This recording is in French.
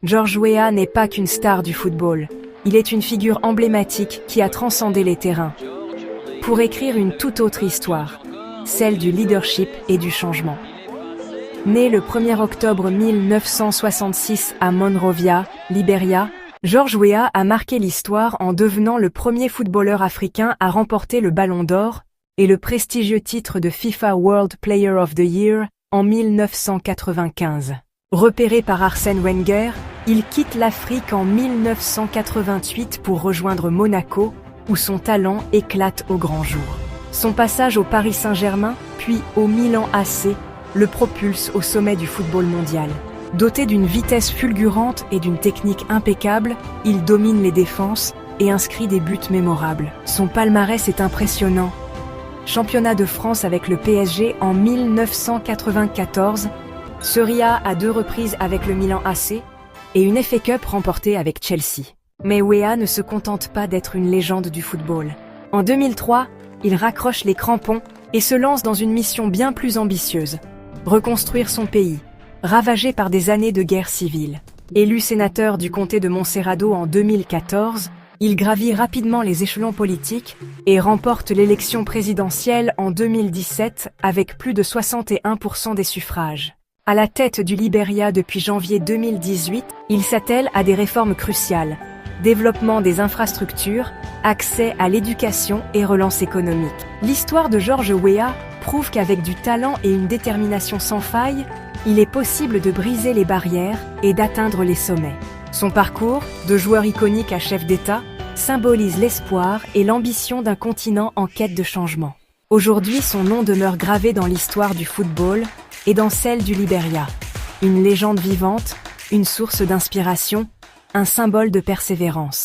George Weah n'est pas qu'une star du football. Il est une figure emblématique qui a transcendé les terrains pour écrire une toute autre histoire, celle du leadership et du changement. Né le 1er octobre 1966 à Monrovia, Liberia, George Weah a marqué l'histoire en devenant le premier footballeur africain à remporter le Ballon d'Or et le prestigieux titre de FIFA World Player of the Year en 1995. Repéré par Arsène Wenger, il quitte l'Afrique en 1988 pour rejoindre Monaco, où son talent éclate au grand jour. Son passage au Paris Saint-Germain, puis au Milan AC, le propulse au sommet du football mondial. Doté d'une vitesse fulgurante et d'une technique impeccable, il domine les défenses et inscrit des buts mémorables. Son palmarès est impressionnant. Championnat de France avec le PSG en 1994, Serie A à 2 reprises avec le Milan AC et une FA Cup remportée avec Chelsea. Mais Weah ne se contente pas d'être une légende du football. En 2003, il raccroche les crampons et se lance dans une mission bien plus ambitieuse: reconstruire son pays, ravagé par des années de guerre civile. Élu sénateur du comté de Monserrado en 2014, il gravit rapidement les échelons politiques et remporte l'élection présidentielle en 2017 avec plus de 61% des suffrages. À la tête du Liberia depuis janvier 2018, il s'attelle à des réformes cruciales: développement des infrastructures, accès à l'éducation et relance économique. L'histoire de George Weah prouve qu'avec du talent et une détermination sans faille, il est possible de briser les barrières et d'atteindre les sommets. Son parcours, de joueur iconique à chef d'État, symbolise l'espoir et l'ambition d'un continent en quête de changement. Aujourd'hui, son nom demeure gravé dans l'histoire du football et dans celle du Liberia. Une légende vivante, une source d'inspiration, un symbole de persévérance.